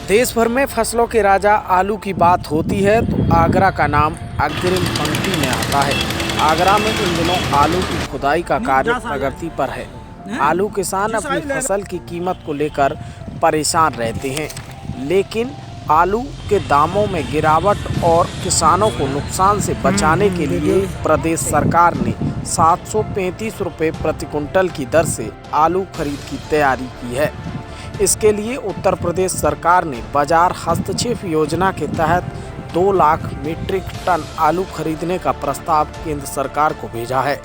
देश भर में फसलों के राजा आलू की बात होती है तो आगरा का नाम अग्रिम पंक्ति में आता है। आगरा में इन दिनों आलू की खुदाई का कार्य प्रगति पर है। आलू किसान अपनी फसल की कीमत को लेकर परेशान रहते हैं, लेकिन आलू के दामों में गिरावट और किसानों को नुकसान से बचाने के लिए प्रदेश सरकार ने 735 रुपये प्रति कुंटल की दर से आलू खरीद की तैयारी की है। इसके लिए उत्तर प्रदेश सरकार ने बाजार हस्तक्षेप योजना के तहत 2 लाख मीट्रिक टन आलू खरीदने का प्रस्ताव केंद्र सरकार को भेजा है।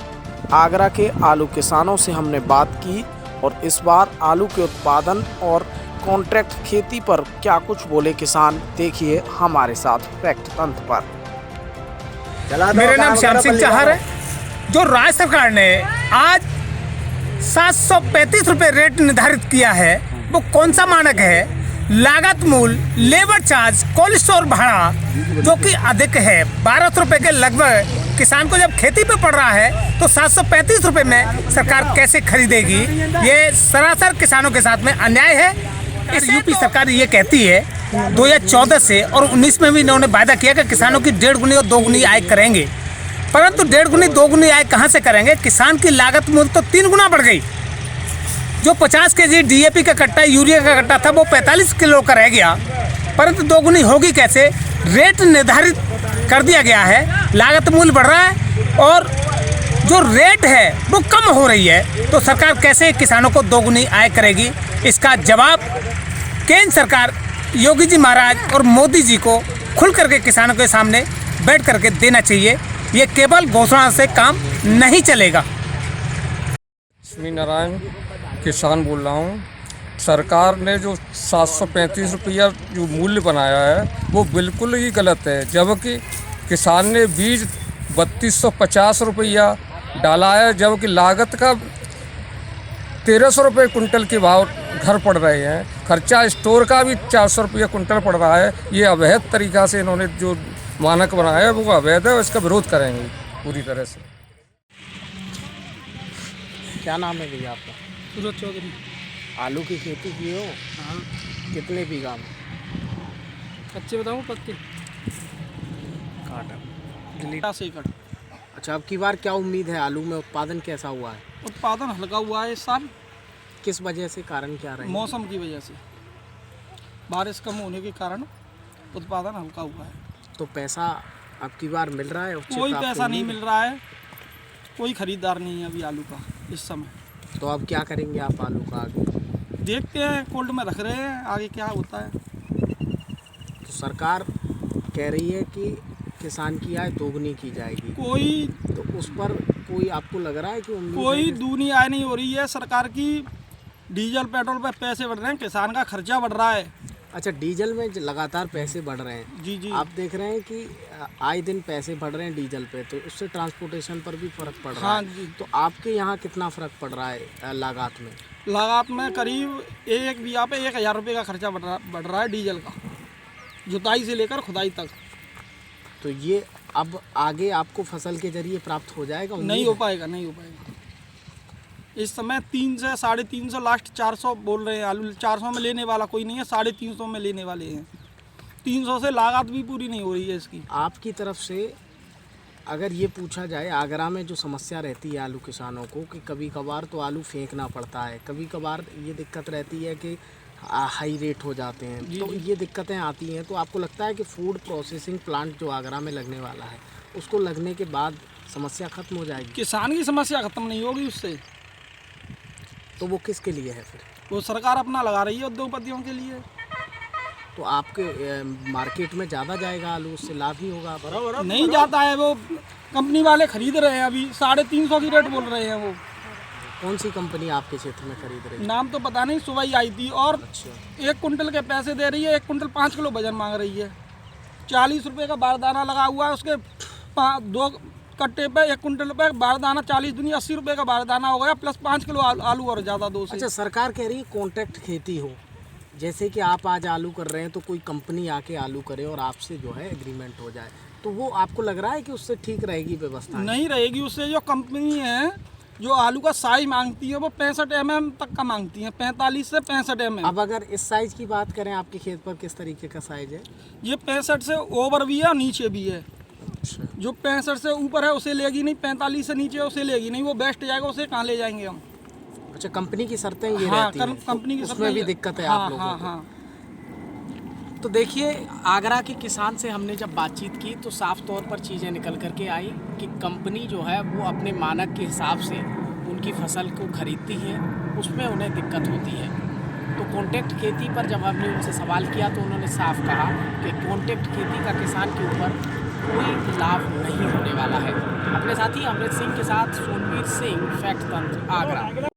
आगरा के आलू किसानों से हमने बात की और इस बार आलू के उत्पादन और कॉन्ट्रैक्ट खेती पर क्या कुछ बोले किसान, देखिए हमारे साथ फैक्ट तंत्र पर। मेरा नाम श्याम सिंह चाहर है। जो राज्य सरकार ने आज 735 रुपये रेट निर्धारित किया है, वो कौन सा मानक है? लागत मूल्य, लेबर चार्ज, कोल्ड स्टोर भाड़ा जो कि अधिक है 1200 रुपये के लगभग। किसान को जब खेती पे पड़ रहा है तो 735 रुपये में सरकार कैसे खरीदेगी? ये सरासर किसानों के साथ में अन्याय है। इस यूपी सरकार ये कहती है 2014 से और 19 में भी इन्होंने वायदा किया कि किसानों की 1.5 गुनी और 2 गुनी आय करेंगे, परंतु 1.5 गुनी 2 गुनी आय कहाँ से करेंगे? किसान की लागत मूल्य तो 3 गुना बढ़ गई। जो 50 केजी डीएपी का कट्टा, यूरिया का कट्टा था, वो 45 किलो का रह गया, परंतु 2 गुनी होगी कैसे? रेट निर्धारित कर दिया गया है, लागत मूल्य बढ़ रहा है और जो रेट है वो कम हो रही है, तो सरकार कैसे किसानों को 2 गुनी आय करेगी? इसका जवाब केंद्र सरकार, योगी जी महाराज और मोदी जी को खुल करके किसानों के सामने बैठ करके देना चाहिए। ये केवल घोषणा से काम नहीं चलेगा। लक्ष्मी नारायण किसान बोल रहा हूँ। सरकार ने जो 735 रुपया जो मूल्य बनाया है वो बिल्कुल ही गलत है, जबकि किसान ने बीज 3250 रुपया डाला है, जबकि लागत का 1300 रुपये कुंटल के भाव घर पड़ रहे हैं। खर्चा स्टोर का भी 400 रुपया कुंटल पड़ रहा है। ये अवैध तरीक़ा से इन्होंने जो मानक बनाया है वो अवैध है और इसका विरोध करेंगे पूरी तरह से। क्या नाम है भैया आपका? सूरज चौधरी। आलू की खेती की हो? हाँ। कितने बीघा में? कच्चे बताऊँ पक्के? काटा से एकड़। अच्छा, अब की बार क्या उम्मीद है? आलू में उत्पादन कैसा हुआ है? उत्पादन हल्का हुआ है इस साल। किस वजह से? कारण क्या रहे? मौसम की वजह से, बारिश कम होने के कारण उत्पादन हल्का हुआ है। तो पैसा अब की बार मिल रहा है? कोई पैसा नहीं मिल रहा है, कोई खरीदार नहीं है अभी आलू का इस समय। तो अब क्या करेंगे आप आलू का आगे? देखते हैं, कोल्ड में रख रहे हैं, आगे क्या होता है। तो सरकार कह रही है कि किसान की आय दोगुनी की जाएगी, तो उस पर कोई आपको लग रहा है कि कोई दूनी आय नहीं हो रही है? सरकार की डीजल पेट्रोल पर पैसे बढ़ रहे हैं, किसान का खर्चा बढ़ रहा है। अच्छा, डीजल में लगातार पैसे बढ़ रहे हैं। जी जी। आप देख रहे हैं कि आए दिन पैसे बढ़ रहे हैं डीजल पे, तो उससे ट्रांसपोर्टेशन पर भी फर्क पड़ रहा हाँ है। जी। तो आपके यहाँ कितना फ़र्क पड़ रहा है लागत में? लागत में करीब एक बीघा पे 1000 रुपये का खर्चा बढ़ रहा है डीजल का, जुताई से लेकर खुदाई तक। तो ये अब आगे आपको फसल के जरिए प्राप्त हो जाएगा? नहीं हो पाएगा, नहीं हो पाएगा। इस समय 3 से 350, लास्ट 400 बोल रहे हैं आलू। 400 में लेने वाला कोई नहीं है, 350 में लेने वाले हैं। 300 से लागत भी पूरी नहीं हो रही है इसकी। आपकी तरफ से अगर ये पूछा जाए, आगरा में जो समस्या रहती है आलू किसानों को कि कभी कभार तो आलू फेंकना पड़ता है, कभी कभार ये दिक्कत रहती है कि हाई रेट हो जाते हैं, तो ये दिक्कतें आती हैं, तो आपको लगता है कि फूड प्रोसेसिंग प्लांट जो आगरा में लगने वाला है उसको लगने के बाद समस्या खत्म हो जाएगी? किसान की समस्या खत्म नहीं होगी उससे। तो वो किसके लिए है फिर? वो सरकार अपना लगा रही है उद्योगपतियों के लिए। तो आपके मार्केट में ज़्यादा जाएगा आलू, उससे लाभ ही होगा? बराबर नहीं जाता है, वो कंपनी वाले खरीद रहे हैं अभी 350 की रेट बोल रहे हैं। वो कौन सी कंपनी आपके क्षेत्र में खरीद रही है? नाम तो पता नहीं, सुबह ही आई थी और 1 कुंटल के पैसे दे रही है। 1 कुंटल 5 किलो वजन मांग रही है। 40 रुपये का बारदाना लगा हुआ है, उसके 2 कट्टे पे 1 कुंटल पे बारदाना 40 दुनी 80 रुपये का बारदाना हो गया, प्लस 5 किलो आलू और ज़्यादा 2 से। अच्छा, सरकार कह रही है कॉन्ट्रैक्ट खेती हो, जैसे कि आप आज आलू कर रहे हैं तो कोई कंपनी आके आलू करे और आपसे जो है एग्रीमेंट हो जाए, तो वो आपको लग रहा है कि उससे ठीक रहेगी व्यवस्था? नहीं रहेगी उससे। जो कंपनी है जो आलू का साइज मांगती है वो 65 mm तक का मांगती है, 45 से 65 mm। अब अगर इस साइज की बात करें आपके खेत पर किस तरीके का साइज है? ये 65 से ओवर भी है और नीचे भी है। जो 65 से ऊपर है उसे लेगी नहीं, 45 से नीचे उसे लेगी नहीं, वो बेस्ट जाएगा, उसे कहाँ ले जाएंगे हम। अच्छा, कंपनी की शर्तें ये हाँ, रहती हैं, कंपनी की उसमें शर्तें भी ये- दिक्कत है हाँ, आप लोगों हाँ, को। हाँ। तो देखिए, आगरा के किसान से हमने जब बातचीत की तो साफ तौर पर चीज़ें निकल करके आई कि कंपनी जो है वो अपने मानक के हिसाब से उनकी फसल को खरीदती है, उसमें उन्हें दिक्कत होती है। तो कॉन्टैक्ट खेती पर जब हमने उनसे सवाल किया तो उन्होंने साफ कहा कि कॉन्टैक्ट खेती का किसान के ऊपर कोई लाभ नहीं होने वाला है। अपने साथी अमृत सिंह के साथ सोनवीर सिंह, फैक्ट तंत्र, आगरा।